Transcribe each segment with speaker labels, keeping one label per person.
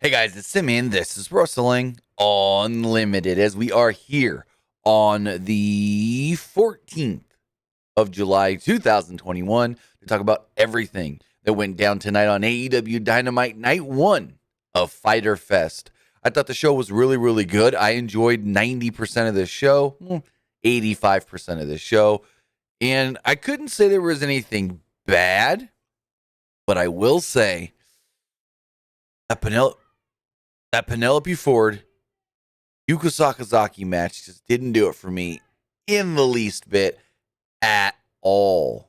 Speaker 1: Hey guys, it's Sammy and this is Wrestling Unlimited as we are here on the 14th of July 2021 to talk about everything that went down tonight on AEW Dynamite Night 1 of Fyter Fest. I thought the show was really good. I enjoyed 90% of the show, 85% of the show, and I couldn't say there was anything bad, but I will say that Penelope Ford, Yuka Sakazaki match just didn't do it for me in the least bit at all.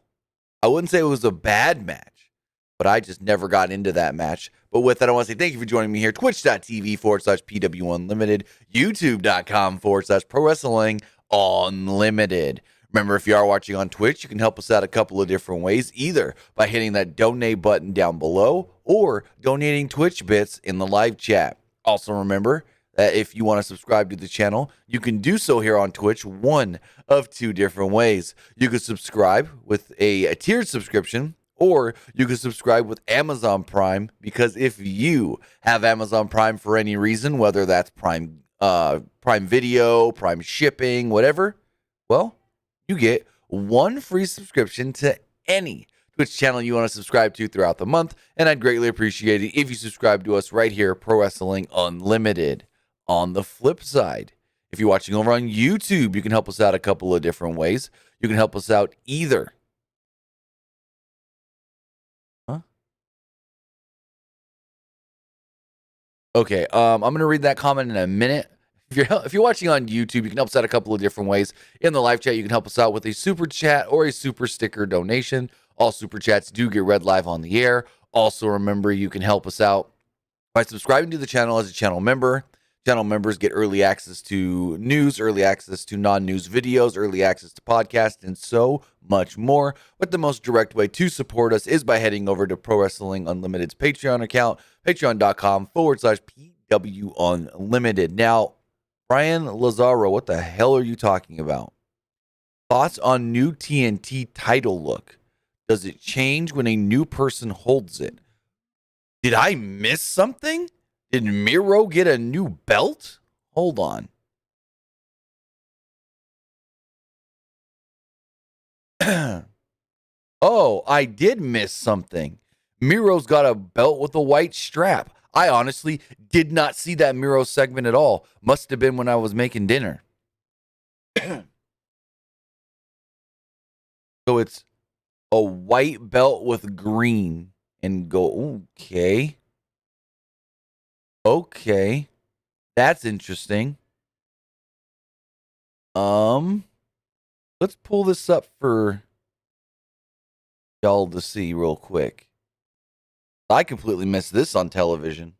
Speaker 1: I wouldn't say it was a bad match, but I just never got into that match. But with that, I want to say thank you for joining me here. Twitch.tv/PWU Unlimited, YouTube.com/Pro Wrestling Unlimited. Remember, if you are watching on Twitch, you can help us out a couple of different ways, either by hitting that donate button down below or donating Twitch bits in the live chat. Also, remember that if you want to subscribe to the channel, you can do so here on Twitch one of two different ways. You can subscribe with a tiered subscription, or you can subscribe with Amazon Prime, because if you have Amazon Prime for any reason, whether that's Prime Video, Prime Shipping, whatever, well, you get one free subscription to any Twitch channel you want to subscribe to throughout the month, and I'd greatly appreciate it if you subscribe to us right here, Pro Wrestling Unlimited. On the flip side, if you're watching over on YouTube, you can help us out a couple of different ways. You can help us out either. Okay, I'm going to read that comment in a minute. If you're watching on YouTube, you can help us out a couple of different ways. In the live chat, you can help us out with a super chat or a super sticker donation. All super chats do get read live on the air. Also, remember, you can help us out by subscribing to the channel as a channel member. Channel members get early access to news, early access to non-news videos, early access to podcasts, and so much more. But the most direct way to support us is by heading over to Pro Wrestling Unlimited's Patreon account, patreon.com/PW Unlimited. Now, Brian Lazaro, what the hell are you talking about? Thoughts on new TNT title look? Does it change when a new person holds it? Did I miss something? Did Miro get a new belt? Hold on. Oh, I did miss something. Miro's got a belt with a white strap. I honestly did not see that Miro segment at all. Must have been when I was making dinner. So it's a white belt with green and gold. Okay. That's interesting. Let's pull this up for y'all to see real quick. I completely missed this on television.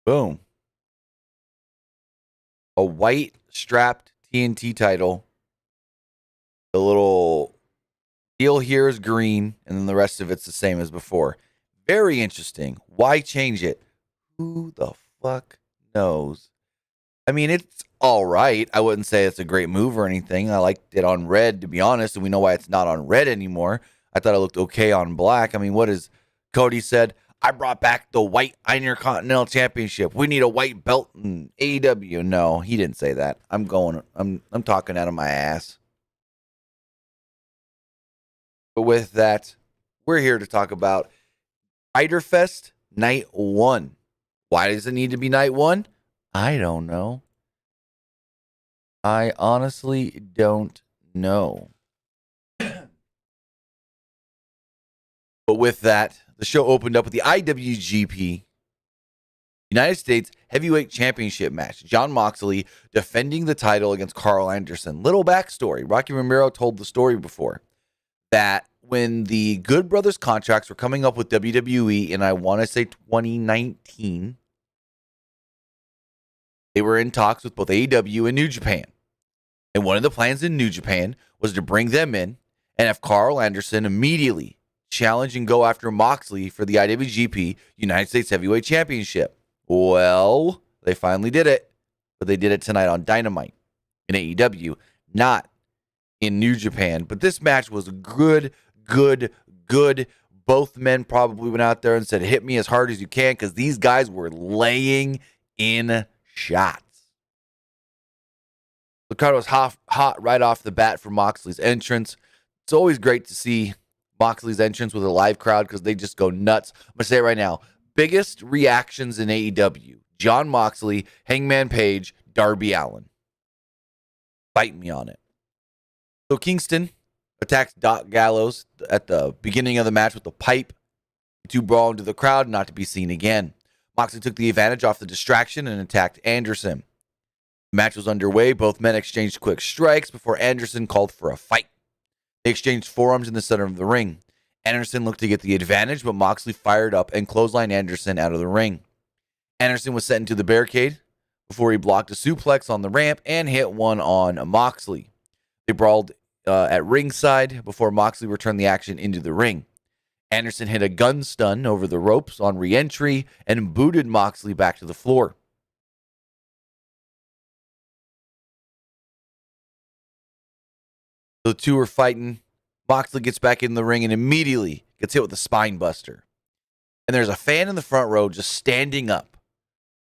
Speaker 1: Boom. A white strapped TNT title. The little deal here is green, and then the rest of it's the same as before. Very interesting. Why change it? Who the fuck knows? I mean, it's all right. I wouldn't say it's a great move or anything. I liked it on red, to be honest, and we know why it's not on red anymore. I thought it looked okay on black. I mean, what is Cody said? I brought back the white Intercontinental Championship. We need a white belt in AEW. No, he didn't say that. I'm talking out of my ass. But with that, we're here to talk about Fyter Fest Night 1. Why does it need to be Night 1? I don't know. I honestly don't know. But with that, the show opened up with the IWGP United States Heavyweight Championship match. Jon Moxley defending the title against Carl Anderson. Little backstory. Rocky Romero told the story before that when the Good Brothers contracts were coming up with WWE in, I want to say 2019, they were in talks with both AEW and New Japan. And one of the plans in New Japan was to bring them in and have Carl Anderson immediately challenge and go after Moxley for the IWGP United States Heavyweight Championship. Well, they finally did it, but they did it tonight on Dynamite. in AEW, not in New Japan. But this match was good. Both men probably went out there and said, hit me as hard as you can, because these guys were laying in shots. The crowd was hot right off the bat for Moxley's entrance. It's always great to see Moxley's entrance with a live crowd because they just go nuts. I'm going to say it right now. Biggest reactions in AEW: Jon Moxley, Hangman Page, Darby Allin. Fight me on it. So Kingston attacks Doc Gallows at the beginning of the match with a pipe. The two brawl into the crowd, not to be seen again. Moxley took the advantage off the distraction and attacked Anderson. The match was underway. Both men exchanged quick strikes before Anderson called for a fight. They exchanged forearms in the center of the ring. Anderson looked to get the advantage, but Moxley fired up and clotheslined Anderson out of the ring. Anderson was sent into the barricade before he blocked a suplex on the ramp and hit one on Moxley. They brawled at ringside before Moxley returned the action into the ring. Anderson hit a gun stun over the ropes on re-entry and booted Moxley back to the floor. The two are fighting. Moxley gets back in the ring and immediately gets hit with a spine buster. And there's a fan in the front row just standing up,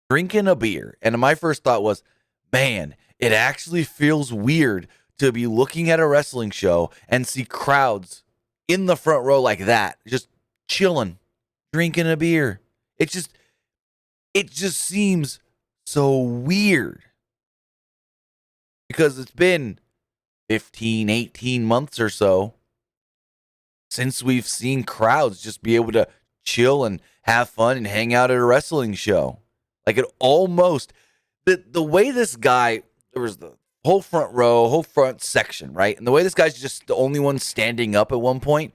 Speaker 1: drinking a beer. And my first thought was, man, it actually feels weird to be looking at a wrestling show and see crowds in the front row like that, just chilling, drinking a beer. It just seems so weird because it's been 15, 18 months or so since we've seen crowds just be able to chill and have fun and hang out at a wrestling show. Like, it almost, the way this guy, there was the whole front row, whole front section, right? And the way this guy's just the only one standing up at one point,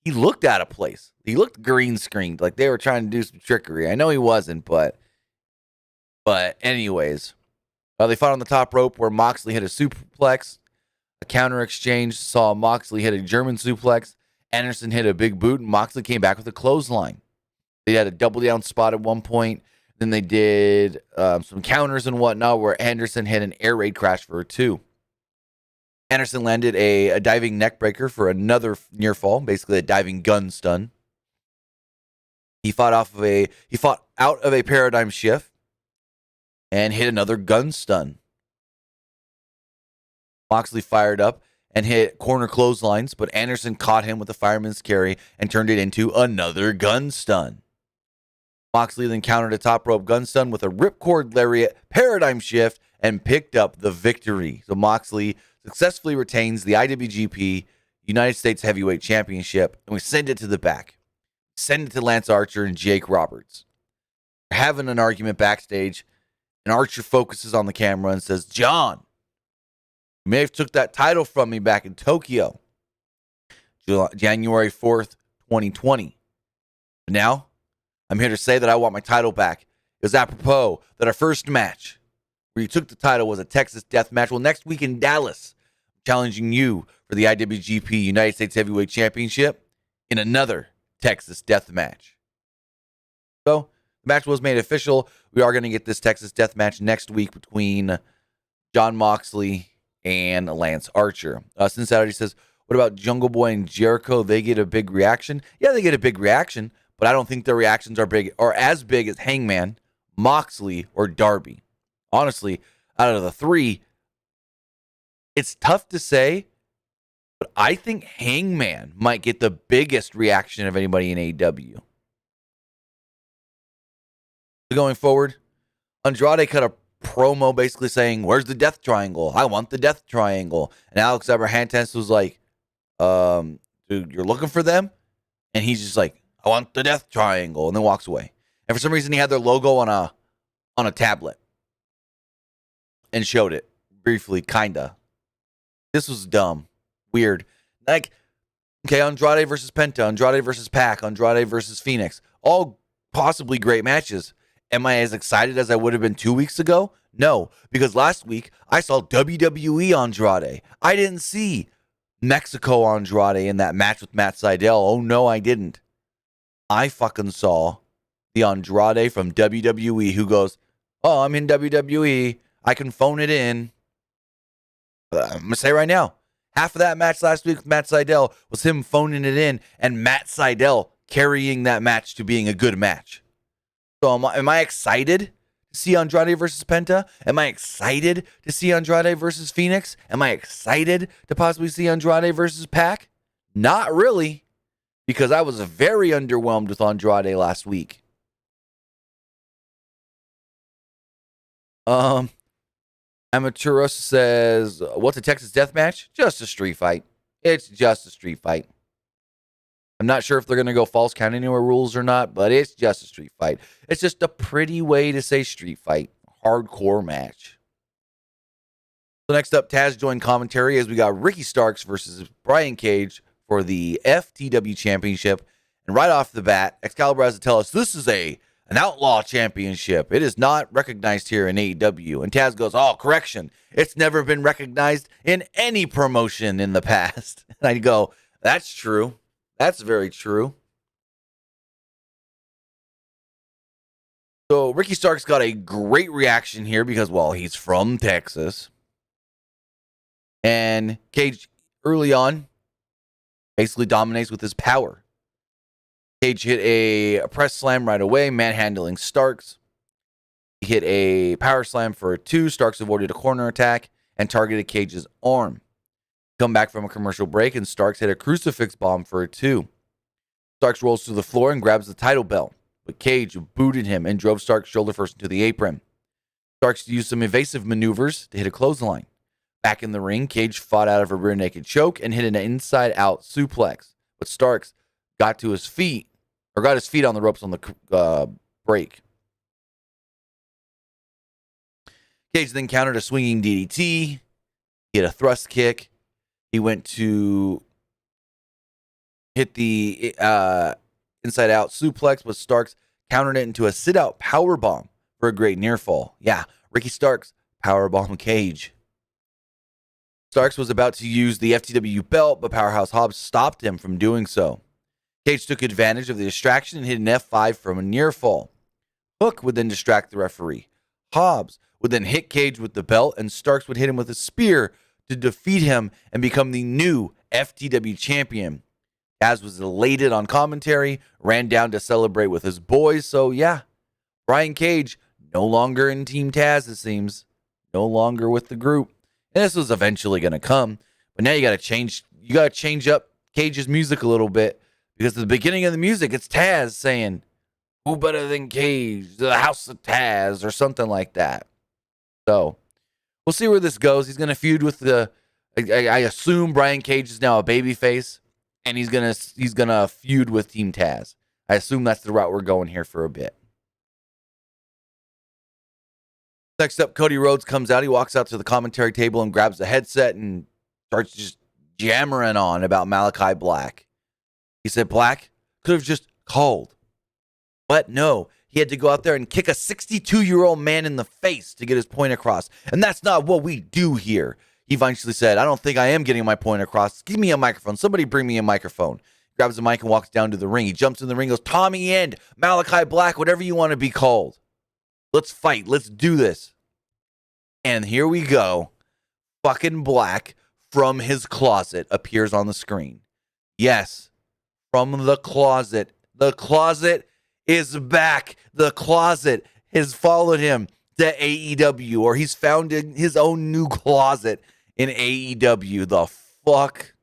Speaker 1: he looked out of place. He looked green screened, like they were trying to do some trickery. I know he wasn't, but anyways, they fought on the top rope where Moxley hit a suplex. A counter exchange saw Moxley hit a German suplex. Anderson hit a big boot, and Moxley came back with a clothesline. They had a double down spot at one point. Then they did some counters and whatnot where Anderson hit an air raid crash for a 2. Anderson landed a diving neck breaker for another near fall, basically a diving gun stun. He fought out of a paradigm shift and hit another gun stun. Moxley fired up and hit corner clotheslines, but Anderson caught him with a fireman's carry and turned it into another gun stun. Moxley then countered a top rope gun stun with a ripcord lariat paradigm shift and picked up the victory. So Moxley successfully retains the IWGP United States Heavyweight Championship, and we send it to the back. Send it to Lance Archer and Jake Roberts. They're having an argument backstage, and Archer focuses on the camera and says, "John, you may have took that title from me back in Tokyo, January 4th, 2020. But now, I'm here to say that I want my title back. It was apropos that our first match where you took the title was a Texas death match. Well, next week in Dallas, I'm challenging you for the IWGP United States Heavyweight Championship in another Texas death match." So, the match was made official. We are going to get this Texas death match next week between Jon Moxley and Lance Archer. Cincinnati says, what about Jungle Boy and Jericho? They get a big reaction? Yeah, they get a big reaction, but I don't think their reactions are big or as big as Hangman, Moxley, or Darby. Honestly, out of the three, it's tough to say, but I think Hangman might get the biggest reaction of anybody in AEW. Going forward, Andrade cut a promo basically saying, "Where's the death triangle? I want the death triangle." And Alex Abrahantes was like, "Dude, you're looking for them?" And he's just like, "I want the death triangle," and then walks away. And for some reason, he had their logo on a tablet and showed it briefly, kinda. This was dumb, weird. Like, okay, Andrade versus Penta, Andrade versus Pac, Andrade versus Phoenix, all possibly great matches. Am I as excited as I would have been 2 weeks ago? No, because last week I saw WWE Andrade. I didn't see Mexico Andrade in that match with Matt Sydal. Oh, no, I didn't. I fucking saw the Andrade from WWE who goes, "Oh, I'm in WWE. I can phone it in." I'm going to say right now, half of that match last week with Matt Sydal was him phoning it in and Matt Sydal carrying that match to being a good match. So am I excited to see Andrade versus Penta? Am I excited to see Andrade versus Phoenix? Am I excited to possibly see Andrade versus Pac? Not really, because I was very underwhelmed with Andrade last week. Amateurus says, what's a Texas death match? Just a street fight. It's just a street fight. I'm not sure if they're going to go false count anywhere rules or not, but it's just a street fight. It's just a pretty way to say street fight. Hardcore match. So next up, Taz joined commentary as we got Ricky Starks versus Brian Cage for the FTW Championship. And right off the bat, Excalibur has to tell us this is an outlaw championship. It is not recognized here in AEW. And Taz goes, oh, correction. It's never been recognized in any promotion in the past. And I go, that's true. That's very true. So Ricky Starks got a great reaction here because, well, he's from Texas. And Cage, early on, basically dominates with his power. Cage hit a press slam right away, manhandling Starks. He hit a power slam for a 2. Starks avoided a corner attack and targeted Cage's arm. Come back from a commercial break, and Starks hit a crucifix bomb for a 2. Starks rolls to the floor and grabs the title belt, but Cage booted him and drove Starks shoulder first into the apron. Starks used some evasive maneuvers to hit a clothesline. Back in the ring, Cage fought out of a rear naked choke and hit an inside-out suplex, but Starks got his feet on the ropes on the break. Cage then countered a swinging DDT. He hit a thrust kick. He went to hit the inside-out suplex, but Starks countered it into a sit-out powerbomb for a great near fall. Yeah, Ricky Starks powerbomb Cage. Starks was about to use the FTW belt, but Powerhouse Hobbs stopped him from doing so. Cage took advantage of the distraction and hit an F5 from a near fall. Hook would then distract the referee. Hobbs would then hit Cage with the belt, and Starks would hit him with a spear to defeat him and become the new FTW champion. Taz was elated on commentary, ran down to celebrate with his boys. So yeah, Brian Cage no longer in Team Taz, it seems. No longer with the group. And this was eventually going to come. But now you got to change up Cage's music a little bit. Because at the beginning of the music, it's Taz saying, who better than Cage? The House of Taz or something like that. So we'll see where this goes. He's going to feud with I assume Brian Cage is now a babyface. And he's gonna feud with Team Taz. I assume that's the route we're going here for a bit. Next up, Cody Rhodes comes out. He walks out to the commentary table and grabs the headset and starts just jammering on about Malachi Black. He said Black could have just called. But no, he had to go out there and kick a 62-year-old man in the face to get his point across. And that's not what we do here. He eventually said, I don't think I am getting my point across. Give me a microphone. Somebody bring me a microphone. Grabs the mic and walks down to the ring. He jumps in the ring, goes, Tommy End, Malachi Black, whatever you want to be called. Let's fight. Let's do this. And here we go. Fucking Black from his closet appears on the screen. Yes, from the closet. The closet is back. The closet has followed him to AEW, or he's found his own new closet in AEW. The fuck?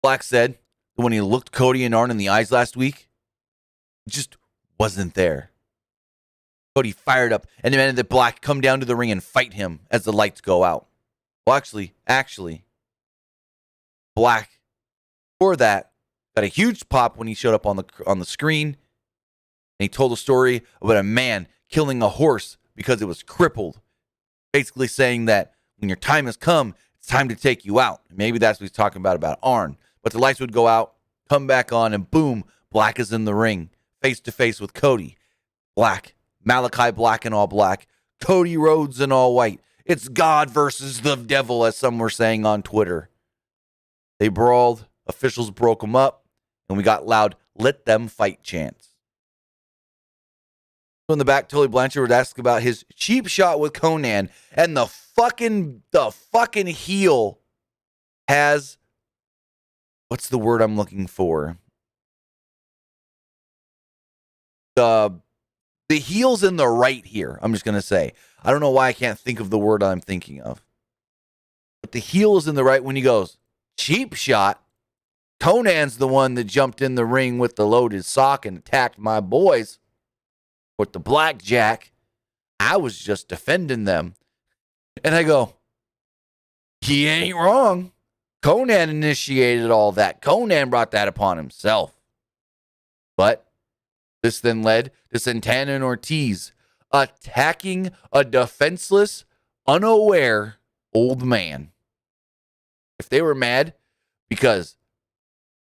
Speaker 1: Black said that when he looked Cody and Arn in the eyes last week, it just wasn't there. Cody fired up and demanded that Black come down to the ring and fight him as the lights go out. Well, actually, Black, for that, got a huge pop when he showed up on the screen. And he told a story about a man killing a horse because it was crippled. Basically saying that when your time has come, it's time to take you out. Maybe that's what he's talking about Arn. But the lights would go out, come back on, and boom, Black is in the ring, face to face with Cody. Black, Malachi Black in all black, Cody Rhodes in all white. It's God versus the devil, as some were saying on Twitter. They brawled, officials broke them up, and we got loud, let them fight chants. In the back, Tully Blanchard would ask about his cheap shot with Conan, and the fucking heel has, what's the word I'm looking for? The heel's in the right here. I'm just gonna say. I don't know why I can't think of the word I'm thinking of. But the heel is in the right when he goes, cheap shot. Conan's the one that jumped in the ring with the loaded sock and attacked my boys with the blackjack. I was just defending them. And I go, he ain't wrong. Conan initiated all that. Conan brought that upon himself. But this then led to Santana and Ortiz attacking a defenseless, unaware old man. If they were mad because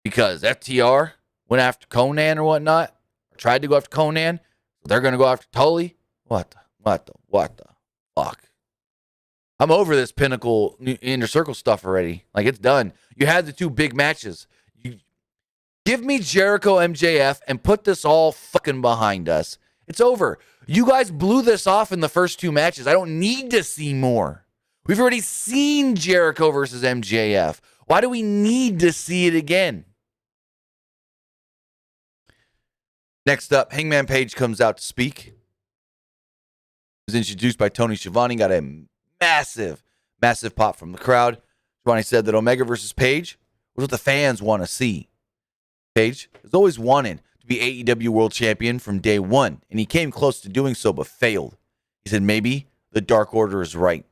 Speaker 1: FTR went after Conan or whatnot, or tried to go after Conan, they're going to go after Tully? What the fuck? I'm over this Pinnacle Inner Circle stuff already. Like, it's done. You had the two big matches. You give me Jericho MJF and put this all fucking behind us. It's over. You guys blew this off in the first two matches. I don't need to see more. We've already seen Jericho versus MJF. Why do we need to see it again? Next up, Hangman Page comes out to speak. He was introduced by Tony Schiavone, got a massive pop from the crowd. Schiavone said that Omega versus Page was what the fans want to see. Page has always wanted to be AEW World Champion from day one, and he came close to doing so but failed. He said, maybe the Dark Order is right.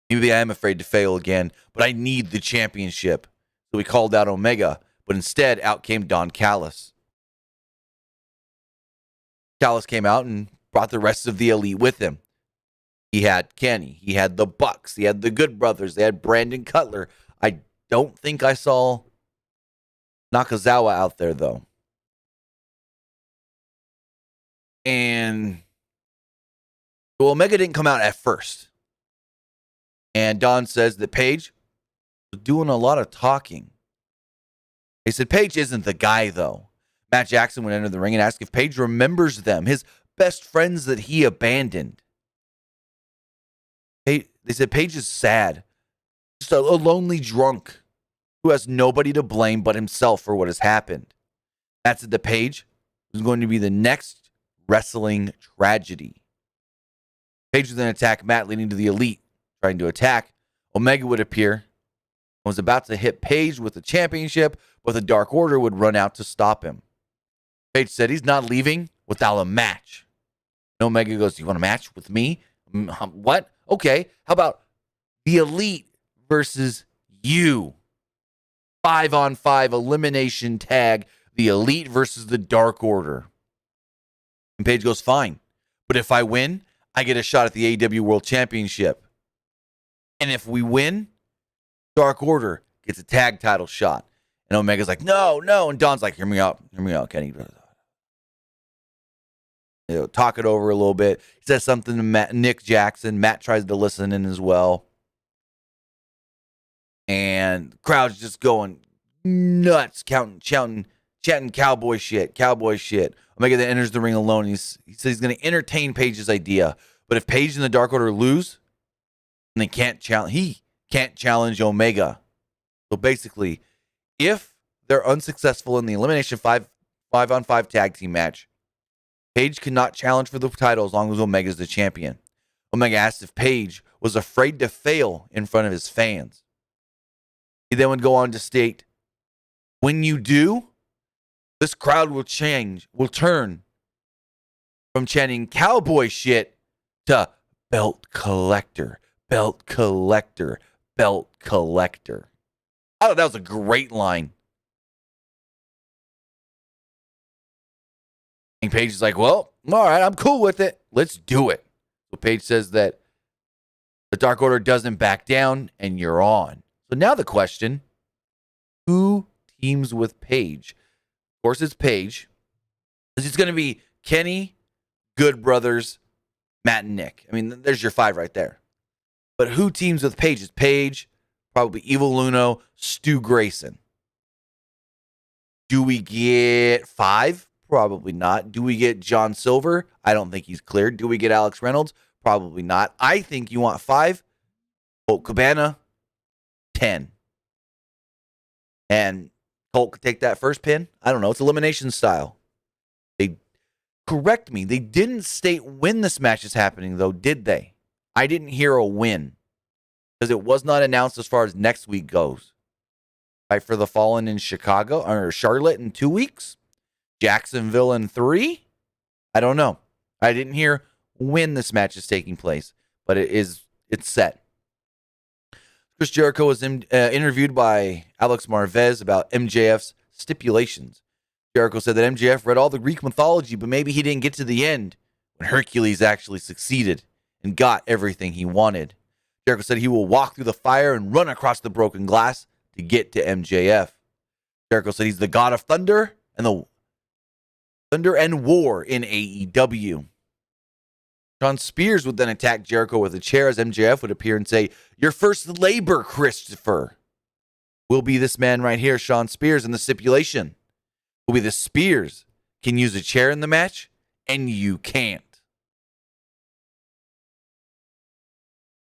Speaker 1: Maybe I am afraid to fail again, but I need the championship. So he called out Omega, but instead out came Don Callis. Callis came out and brought the rest of the Elite with him. He had Kenny. He had the Bucks. He had the Good Brothers. They had Brandon Cutler. I don't think I saw Nakazawa out there, though. And well, Omega didn't come out at first. And Don says that Page was doing a lot of talking. He said Page isn't the guy, though. Matt Jackson would enter the ring and ask if Page remembers them, his best friends that he abandoned. They said Page is sad, just a lonely drunk who has nobody to blame but himself for what has happened. Matt said that Page was going to be the next wrestling tragedy. Page would then attack Matt, leading to the Elite trying to attack. Omega would appear and was about to hit Page with the championship, but the Dark Order would run out to stop him. Page said he's not leaving without a match. And Omega goes, you want a match with me? What? Okay, how about the Elite versus you? 5-on-5 elimination tag, the Elite versus the Dark Order. And Page goes, fine. But if I win, I get a shot at the AEW World Championship. And if we win, Dark Order gets a tag title shot. And Omega's like, no. And Don's like, hear me out, Kenny. Talk it over a little bit. He says something to Nick Jackson. Matt tries to listen in as well. And the crowd's just going nuts, chanting cowboy shit. Omega then enters the ring alone. He says he's going to entertain Page's idea. But if Page and the Dark Order lose, then he can't challenge Omega. So basically, if they're unsuccessful in the elimination 5-on-5 tag team match, Page cannot challenge for the title as long as Omega's the champion. Omega asked if Page was afraid to fail in front of his fans. He then would go on to state, when you do, this crowd will turn from chanting cowboy shit to belt collector. I thought that was a great line. And Page is like, well, all right, I'm cool with it. Let's do it. So Page says that the Dark Order doesn't back down and you're on. So now the question, who teams with Page? Of course, it's Page. It's going to be Kenny, Good Brothers, Matt, and Nick. I mean, there's your 5 right there. But who teams with Page? It's Page, probably Evil Uno, Stu Grayson. Do we get 5 Probably not. Do we get John Silver? I don't think he's cleared. Do we get Alex Reynolds? Probably not. I think you want 5. Colt Cabana, 10. And Colt could take that first pin. I don't know. It's elimination style. They correct me. They didn't state when this match is happening, though, did they? I didn't hear a win because it was not announced as far as next week goes. Fight for the Fallen in Chicago or Charlotte in 2 weeks. Jacksonville in 3. I don't know. I didn't hear when this match is taking place, but it's set. Chris Jericho was interviewed by Alex Marvez about MJF's stipulations. Jericho said that MJF read all the Greek mythology, but maybe he didn't get to the end when Hercules actually succeeded and got everything he wanted. Jericho said he will walk through the fire and run across the broken glass to get to MJF. Jericho said he's the god of thunder and war in AEW. Shawn Spears would then attack Jericho with a chair as MJF would appear and say, "Your first labor, Christopher, will be this man right here, Shawn Spears, and the stipulation will be the Spears can use a chair in the match, and you can't."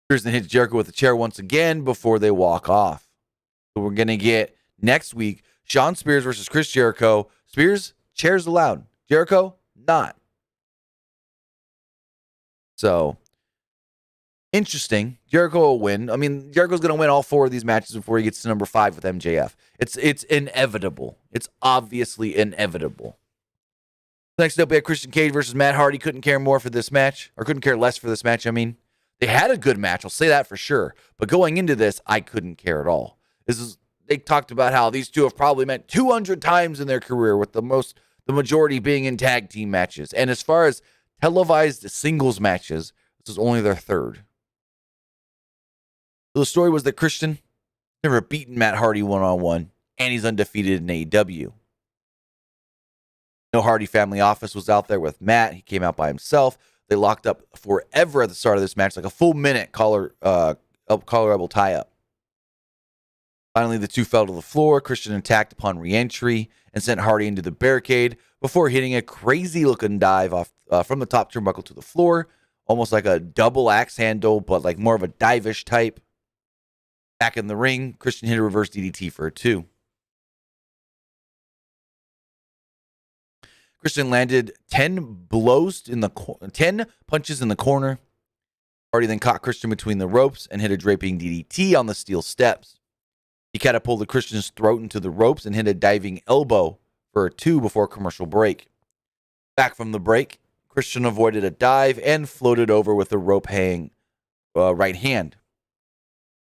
Speaker 1: Spears then hits Jericho with a chair once again before they walk off. So we're going to get next week Shawn Spears versus Chris Jericho. Spears, chairs allowed. Jericho, not. So, interesting. Jericho will win. I mean, Jericho's going to win all 4 of these matches before he gets to number 5 with MJF. It's inevitable. It's obviously inevitable. Next up, we had Christian Cage versus Matt Hardy. Couldn't care more for this match, or couldn't care less for this match, I mean. They had a good match, I'll say that for sure. But going into this, I couldn't care at all. They talked about how these two have probably met 200 times in their career, with the majority being in tag team matches. And as far as televised singles matches, this is only their 3rd. So the story was that Christian never beaten Matt Hardy one-on-one, and he's undefeated in AEW. No Hardy family office was out there with Matt. He came out by himself. They locked up forever at the start of this match, like a full minute collar rebel tie-up. Finally, the two fell to the floor. Christian attacked upon re-entry and sent Hardy into the barricade before hitting a crazy-looking dive off from the top turnbuckle to the floor, almost like a double axe handle, but like more of a dive-ish type. Back in the ring, Christian hit a reverse DDT for a 2. Christian landed 10 punches in the corner. Hardy then caught Christian between the ropes and hit a draping DDT on the steel steps. He catapulted Christian's throat into the ropes and hit a diving elbow for a 2 before commercial break. Back from the break, Christian avoided a dive and floated over with a rope hang right hand.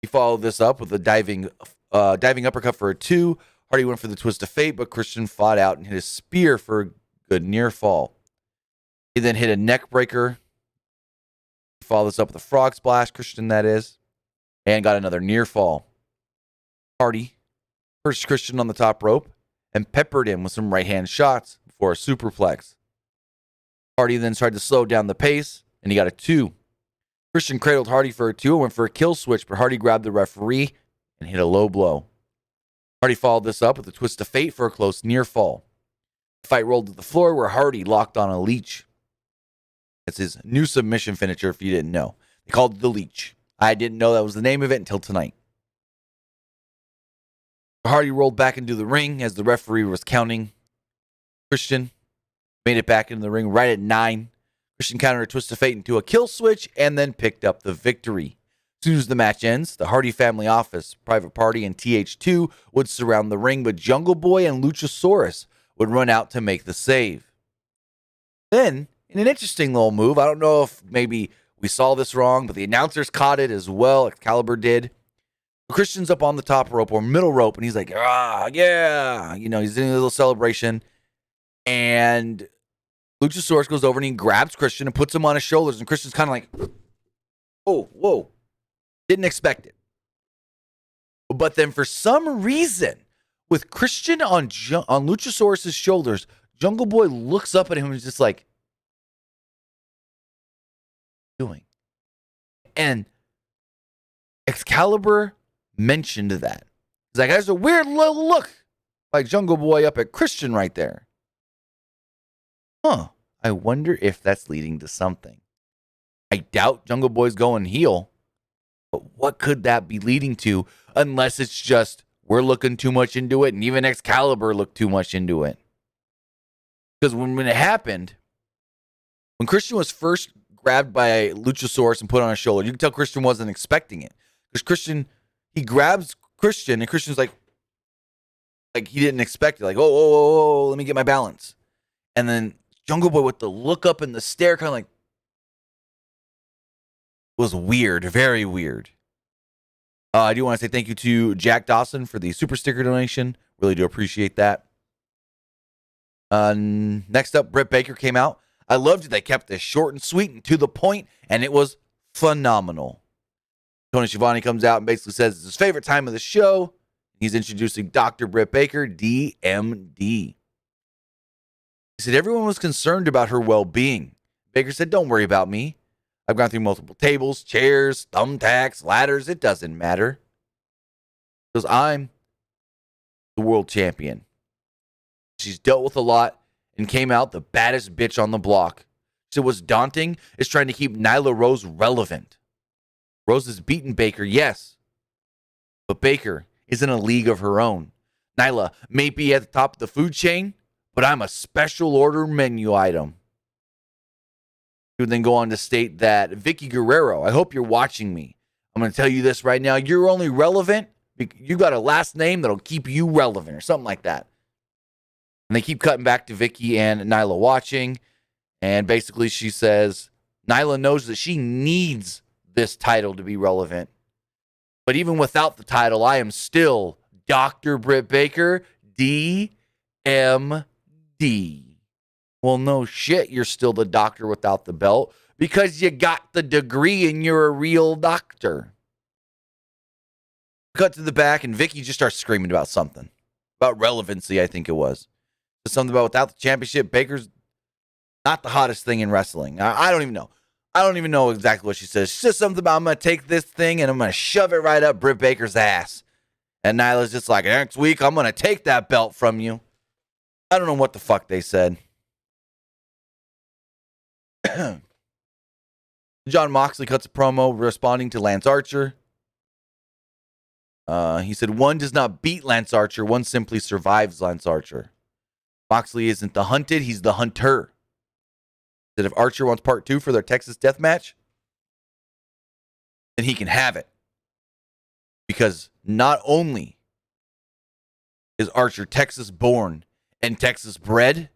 Speaker 1: He followed this up with a diving uppercut for a 2. Hardy went for the twist of fate, but Christian fought out and hit a spear for a good near fall. He then hit a neck breaker. He followed this up with a frog splash, Christian that is, and got another near fall. Hardy perched Christian on the top rope and peppered him with some right-hand shots before a superplex. Hardy then tried to slow down the pace, and he got a 2. Christian cradled Hardy for a 2 and went for a kill switch, but Hardy grabbed the referee and hit a low blow. Hardy followed this up with a twist of fate for a close near fall. The fight rolled to the floor where Hardy locked on a leech. That's his new submission finisher, if you didn't know. They called it the leech. I didn't know that was the name of it until tonight. Hardy rolled back into the ring as the referee was counting. Christian made it back into the ring right at 9. Christian countered a twist of fate into a kill switch and then picked up the victory. As soon as the match ends, the Hardy family office, Private Party, and TH2 would surround the ring, but Jungle Boy and Luchasaurus would run out to make the save. Then, in an interesting little move, I don't know if maybe we saw this wrong, but the announcers caught it as well, Excalibur did. Christian's up on the top rope or middle rope, and he's like, yeah. He's doing a little celebration. And Luchasaurus goes over and he grabs Christian and puts him on his shoulders. And Christian's kind of like, oh, whoa. Didn't expect it. But then for some reason, with Christian on Luchasaurus' shoulders, Jungle Boy looks up at him and is just like, doing. And Excalibur mentioned that. He's like, there's a weird little look like Jungle Boy up at Christian right there. I wonder if that's leading to something. I doubt Jungle Boy's going heel, but what could that be leading to unless it's just we're looking too much into it and even Excalibur looked too much into it? Because when it happened, when Christian was first grabbed by Luchasaurus and put on his shoulder, you can tell Christian wasn't expecting it. Because he grabs Christian and Christian's like he didn't expect it. Like, oh, let me get my balance. And then Jungle Boy with the look up and the stare kind of like, was weird, very weird. I do want to say thank you to Jack Dawson for the super sticker donation. Really do appreciate that. Next up, Britt Baker came out. I loved it. They kept this short and sweet and to the point, and it was phenomenal. Tony Schiavone comes out and basically says it's his favorite time of the show. He's introducing Dr. Britt Baker, DMD. He said everyone was concerned about her well-being. Baker said, don't worry about me. I've gone through multiple tables, chairs, thumbtacks, ladders. It doesn't matter. Because I'm the world champion. She's dealt with a lot and came out the baddest bitch on the block. So what's daunting is trying to keep Nyla Rose relevant. Rose has beaten Baker, yes. But Baker is in a league of her own. Nyla may be at the top of the food chain, but I'm a special order menu item. He would then go on to state that Vicky Guerrero, I hope you're watching me. I'm going to tell you this right now. You're only relevant. You got a last name that'll keep you relevant or something like that. And they keep cutting back to Vicky and Nyla watching. And basically she says, Nyla knows that she needs this title to be relevant. But even without the title, I am still Dr. Britt Baker, DMD. Well, no shit, you're still the doctor without the belt because you got the degree and you're a real doctor. Cut to the back and Vicky just starts screaming about something. About relevancy, I think it was. Something about without the championship, Baker's not the hottest thing in wrestling. I don't even know. I don't even know exactly what she says. She says something about I'm going to take this thing and I'm going to shove it right up Britt Baker's ass. And Nyla's just like, next week, I'm going to take that belt from you. I don't know what the fuck they said. John Moxley cuts a promo responding to Lance Archer. He said, one does not beat Lance Archer. One simply survives Lance Archer. Moxley isn't the hunted. He's the hunter. That if Archer wants part 2 for their Texas death match, then he can have it. Because not only is Archer Texas born and Texas bred,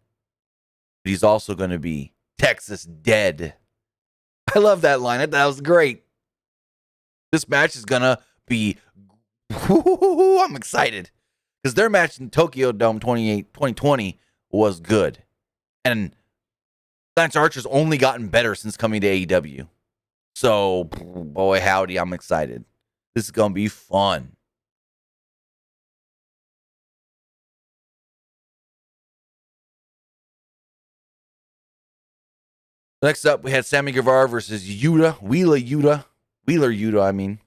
Speaker 1: but he's also going to be Texas dead. I love that line. That was great. This match is going to be... I'm excited. Because their match in Tokyo Dome 2020 was good. And Lance Archer's only gotten better since coming to AEW. So, boy, howdy, I'm excited. This is going to be fun. Next up, we had Sammy Guevara versus Yura. Wheeler Yuta, I mean.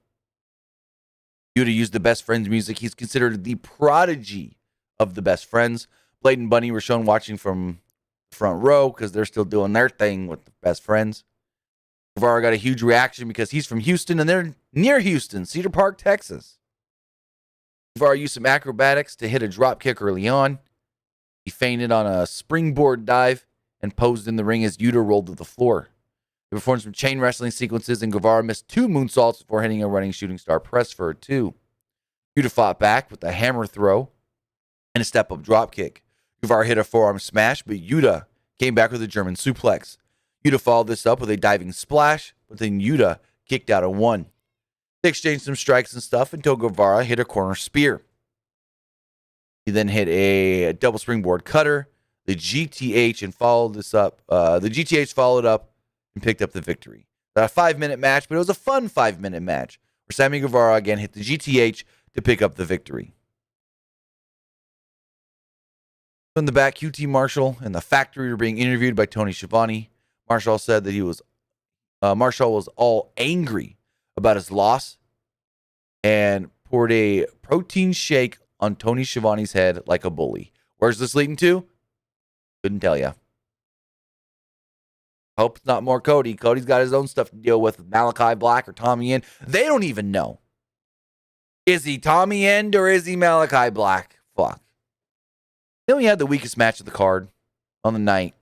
Speaker 1: Yuta used the Best Friends music. He's considered the prodigy of the Best Friends. Blade and Bunny were shown watching from front row because they're still doing their thing with the Best Friends. Guevara got a huge reaction because he's from Houston and they're near Houston, Cedar Park, Texas. Guevara used some acrobatics to hit a drop kick early on. He feinted on a springboard dive and posed in the ring as Yuta rolled to the floor. He performed some chain wrestling sequences and Guevara missed 2 moonsaults before hitting a running shooting star press for a 2. Yuta fought back with a hammer throw and a step-up drop kick. Guevara hit a forearm smash, but Yuta came back with a German suplex. Yuta followed this up with a diving splash, but then Yuta kicked out a 1. They exchanged some strikes and stuff until Guevara hit a corner spear. He then hit a double springboard cutter, the GTH, and followed this up. The GTH followed up and picked up the victory. About a 5-minute match, but it was a fun 5-minute match where Sammy Guevara again hit the GTH to pick up the victory. In the back, QT Marshall and the Factory were being interviewed by Tony Schiavone. Marshall said that Marshall was all angry about his loss and poured a protein shake on Tony Schiavone's head like a bully. Where's this leading to? Couldn't tell you. Hope it's not more Cody. Cody's got his own stuff to deal with Malachi Black or Tommy End. They don't even know. Is he Tommy End or is he Malachi Black? Fuck. Then we had the weakest match of the card on the night.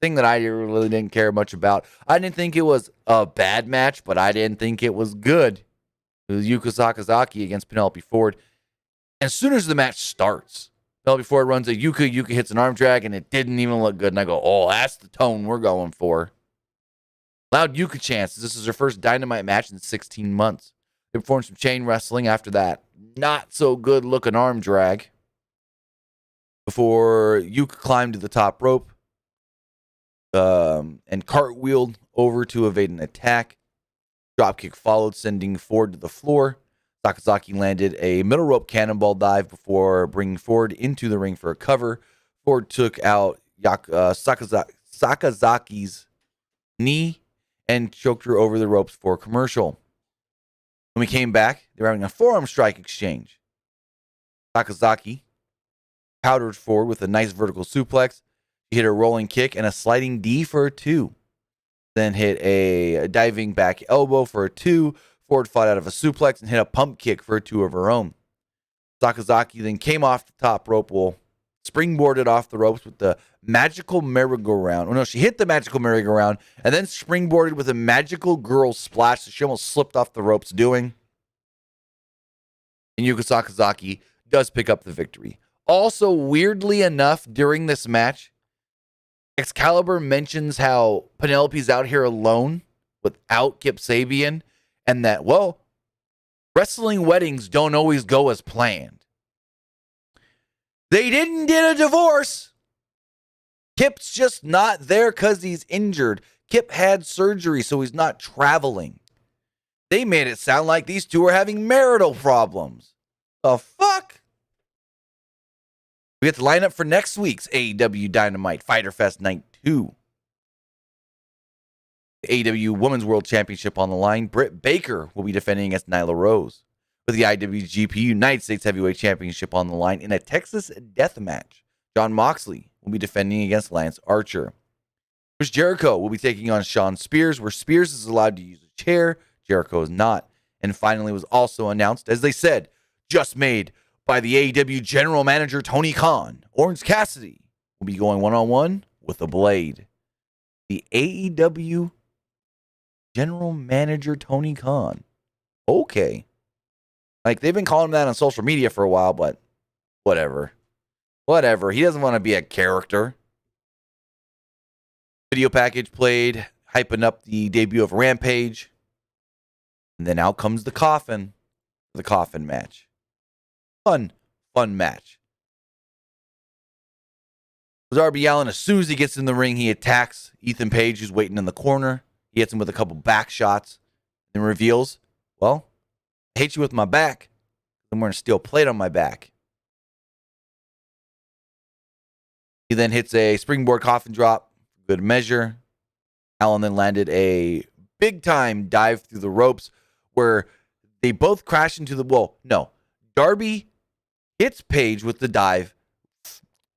Speaker 1: Thing that I really didn't care much about. I didn't think it was a bad match, but I didn't think it was good. It was Yuka Sakazaki against Penelope Ford. And as soon as the match starts, Penelope Ford runs a Yuka. Yuka hits an arm drag, and it didn't even look good. And I go, oh, that's the tone we're going for. Loud Yuka chants. This is her first Dynamite match in 16 months. They performed some chain wrestling after that. Not so good looking arm drag. Before Yuka climbed to the top rope and cartwheeled over to evade an attack. Dropkick followed, sending Ford to the floor. Sakazaki landed a middle rope cannonball dive before bringing Ford into the ring for a cover. Ford took out Sakazaki's knee and choked her over the ropes for a commercial. When we came back, they were having a forearm strike exchange. Sakazaki powdered Ford with a nice vertical suplex. He hit a rolling kick and a sliding D for a 2. Then hit a diving back elbow for a 2. Ford fought out of a suplex and hit a pump kick for a 2 of her own. Sakazaki then came off the top rope, springboarded off the ropes with the magical merry-go-round. Oh, no, she hit the magical merry-go-round and then springboarded with a magical girl splash that she almost slipped off the ropes doing. And Yuka Sakazaki does pick up the victory. Also, weirdly enough, during this match, Excalibur mentions how Penelope's out here alone without Kip Sabian, and that, well, wrestling weddings don't always go as planned. They didn't get a divorce. Kip's just not there because he's injured. Kip had surgery, so he's not traveling. They made it sound like these two are having marital problems. The fuck? We get the lineup for next week's AEW Dynamite Fyter Fest Night 2. The AEW Women's World Championship on the line. Britt Baker will be defending against Nyla Rose. With the IWGP United States Heavyweight Championship on the line in a Texas death match, Jon Moxley will be defending against Lance Archer. Chris Jericho will be taking on Shawn Spears, where Spears is allowed to use a chair, Jericho is not. And finally was also announced, as they said, just made by the AEW General Manager Tony Khan. Orange Cassidy will be going one-on-one with the Blade. The AEW General Manager Tony Khan. Okay. Like, they've been calling him that on social media for a while, but whatever. Whatever. He doesn't want to be a character. Video package played, hyping up the debut of Rampage. And then out comes the coffin match. Fun match. Darby Allin, as soon as he gets in the ring, he attacks Ethan Page, who's waiting in the corner. He hits him with a couple back shots and reveals, well, I hate you with my back. I'm wearing a steel plate on my back. He then hits a springboard coffin drop, good measure. Allin then landed a big-time dive through the ropes where they both crash into the, well, no. Darby hits Page with the dive,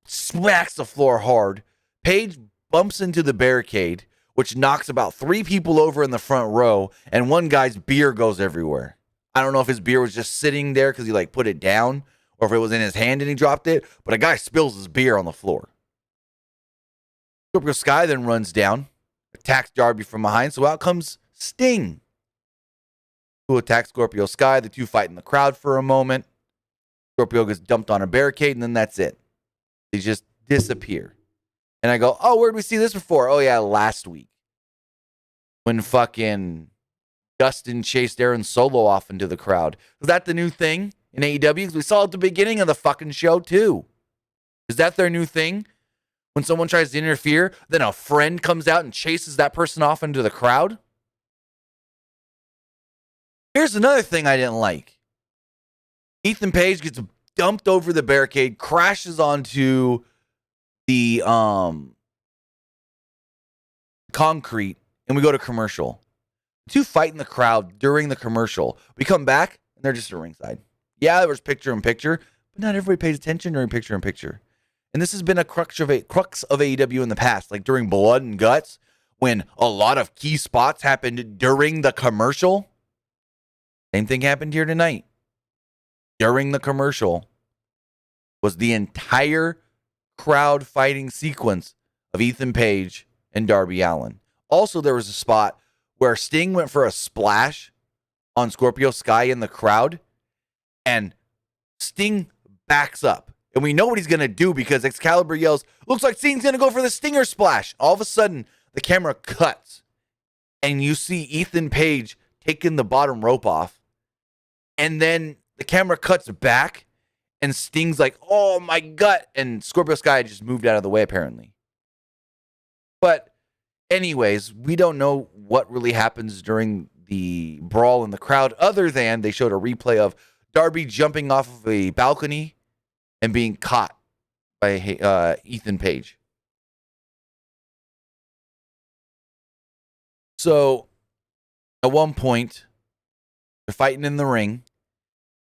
Speaker 1: smacks the floor hard. Page bumps into the barricade, which knocks about 3 people over in the front row, and one guy's beer goes everywhere. I don't know if his beer was just sitting there because he put it down, or if it was in his hand and he dropped it, but a guy spills his beer on the floor. Scorpio Sky then runs down, attacks Darby from behind, so out comes Sting, who attacks Scorpio Sky. The two fight in the crowd for a moment. Scorpio gets dumped on a barricade, and then that's it. They just disappear. And I go, oh, where did we see this before? Oh, yeah, last week. When fucking Dustin chased Aaron Solo off into the crowd. Was that the new thing in AEW? Because we saw at the beginning of the fucking show, too. Is that their new thing? When someone tries to interfere, then a friend comes out and chases that person off into the crowd? Here's another thing I didn't like. Ethan Page gets dumped over the barricade, crashes onto the concrete, and we go to commercial. The two fight in the crowd during the commercial. We come back, and they're just at ringside. Yeah, there was picture-in-picture, but not everybody pays attention during picture-in-picture. And this has been a crux of AEW in the past. Like during Blood and Guts, when a lot of key spots happened during the commercial. Same thing happened here tonight. During the commercial was the entire crowd fighting sequence of Ethan Page and Darby Allin. Also, there was a spot where Sting went for a splash on Scorpio Sky in the crowd, and Sting backs up. And we know what he's going to do because Excalibur yells, "Looks like Sting's going to go for the Stinger Splash." All of a sudden, the camera cuts, and you see Ethan Page taking the bottom rope off. And then the camera cuts back, and Sting's like, "Oh, my gut." And Scorpio Sky just moved out of the way, apparently. But anyways, we don't know what really happens during the brawl in the crowd, other than they showed a replay of Darby jumping off of a balcony and being caught by Ethan Page. So at one point, they're fighting in the ring.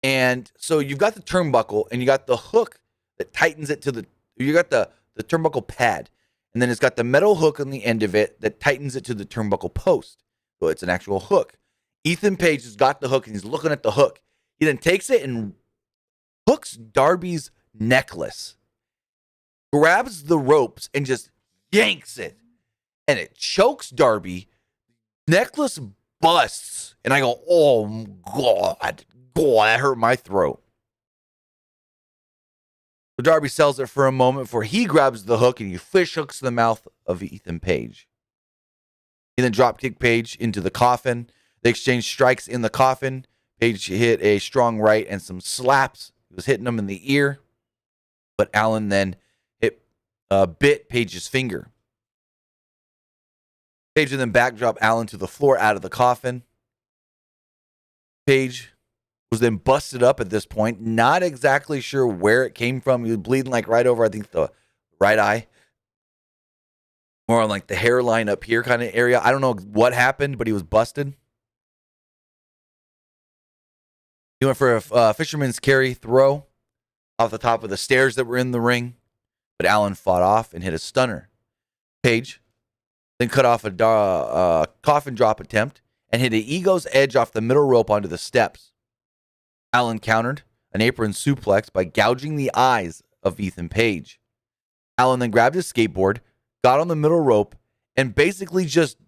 Speaker 1: And so you've got the turnbuckle and you got the hook that tightens it to you got the turnbuckle pad. And then it's got the metal hook on the end of it that tightens it to the turnbuckle post. So it's an actual hook. Ethan Page has got the hook and he's looking at the hook. He then takes it and hooks Darby's necklace, grabs the ropes and just yanks it. And it chokes Darby. Necklace busts. And I go, "Oh, God, that hurt my throat." So Darby sells it for a moment before he grabs the hook and he fish hooks the mouth of Ethan Page. He then dropkick Page into the coffin. They exchange strikes in the coffin. Page hit a strong right and some slaps. He was hitting him in the ear. But Allin then bit Page's finger. Page then backdrop Allin to the floor out of the coffin. Page was then busted up at this point. Not exactly sure where it came from. He was bleeding like right over, I think, the right eye. More on like the hairline up here kind of area. I don't know what happened, but he was busted. He went for a fisherman's carry throw off the top of the stairs that were in the ring. But Allin fought off and hit a stunner. Page then cut off a coffin drop attempt and hit an ego's edge off the middle rope onto the steps. Allin countered an apron suplex by gouging the eyes of Ethan Page. Allin then grabbed his skateboard, got on the middle rope, and basically just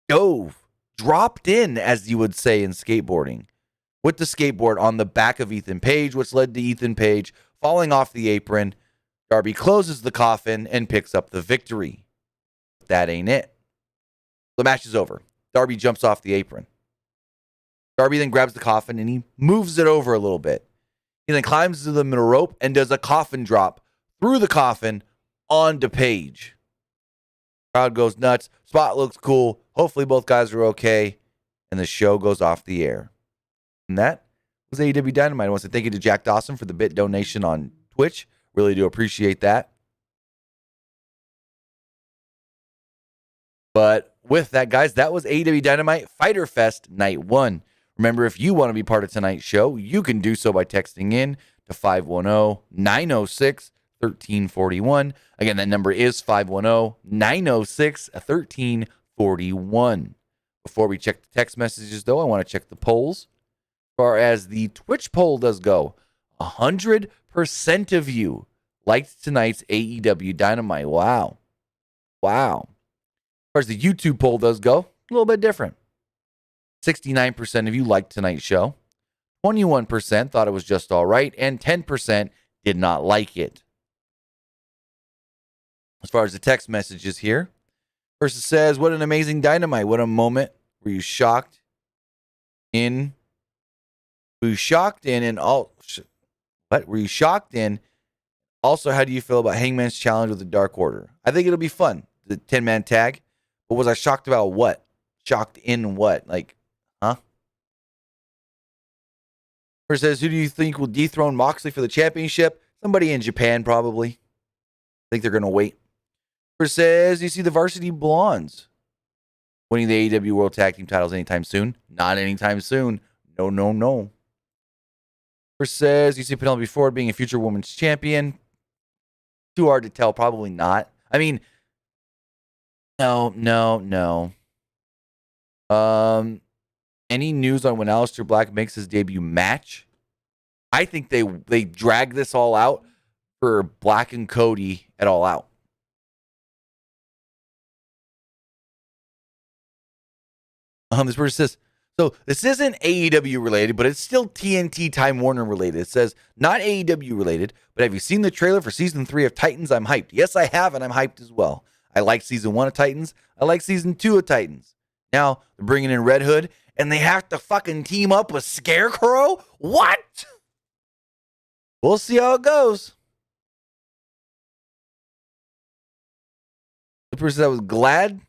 Speaker 1: dropped in, as you would say in skateboarding, with the skateboard on the back of Ethan Page, which led to Ethan Page falling off the apron. Darby closes the coffin and picks up the victory. That ain't it. The match is over. Darby jumps off the apron. Darby then grabs the coffin and he moves it over a little bit. He then climbs to the middle rope and does a coffin drop through the coffin onto Page. Crowd goes nuts. Spot looks cool. Hopefully both guys are okay. And the show goes off the air. And that was AEW Dynamite. I want to say thank you to Jack Dawson for the bit donation on Twitch. Really do appreciate that. But with that, guys, that was AEW Dynamite Fyter Fest Night 1. Remember, if you want to be part of tonight's show, you can do so by texting in to 510-906-1341. Again, that number is 510-906-1341. Before we check the text messages, though, I want to check the polls. As far as the Twitch poll does go, 100% of you liked tonight's AEW Dynamite. Wow. As far as the YouTube poll does go, a little bit different. 69% of you liked tonight's show. 21% thought it was just all right. And 10% did not like it. As far as the text messages here, person says, "What an amazing Dynamite. What a moment. Were you shocked in? Were you shocked in and all? What were you shocked in? Also, how do you feel about Hangman's challenge with the Dark Order? I think it'll be fun. The 10-man tag. But was I shocked about what? Shocked in what? Like, huh?" Or says, "Who do you think will dethrone Moxley for the championship? Somebody in Japan, probably. I think they're going to wait." Or says, "You see the Varsity Blondes winning the AEW World Tag Team titles anytime soon?" Not anytime soon. No. Or says, "You see Penelope Ford being a future women's champion?" Too hard to tell. Probably not. I mean, No. Any news on when Aleister Black makes his debut match? I think they drag this all out for Black and Cody at All Out. This person says, so this isn't AEW related, but it's still TNT Time Warner related. It says, not AEW related, but have you seen the trailer for season 3 of Titans? I'm hyped. Yes, I have, and I'm hyped as well. I like season 1 of Titans. I like season 2 of Titans. Now they're bringing in Red Hood, and they have to fucking team up with Scarecrow? What? We'll see how it goes. The person that was glad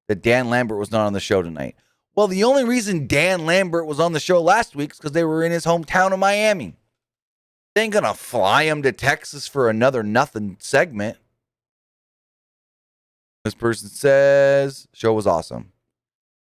Speaker 1: that Dan Lambert was not on the show tonight. Well, the only reason Dan Lambert was on the show last week is because they were in his hometown of Miami. They ain't gonna fly him to Texas for another nothing segment. This person says, show was awesome.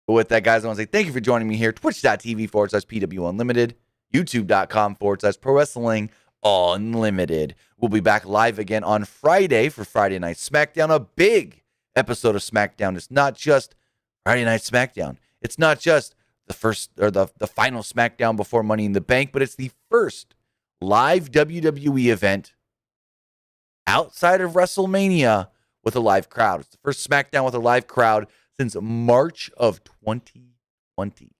Speaker 1: But with that, guys, I want to say thank you for joining me here. Twitch.tv/PWU Unlimited. YouTube.com/Pro Wrestling Unlimited. We'll be back live again on Friday for Friday Night SmackDown. A big episode of SmackDown. It's not just Friday Night SmackDown. It's not just the first or the final SmackDown before Money in the Bank, but it's the first live WWE event outside of WrestleMania with a live crowd. It's the first SmackDown with a live crowd since March of 2020.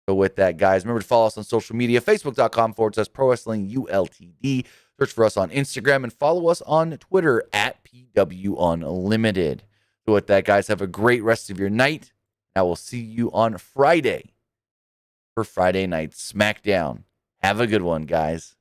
Speaker 1: So with that, guys, remember to follow us on social media, Facebook.com/Pro Wrestling ULTD. Search for us on Instagram and follow us on Twitter at PW Unlimited. So with that, guys, have a great rest of your night. I will see you on Friday for Friday Night SmackDown. Have a good one, guys.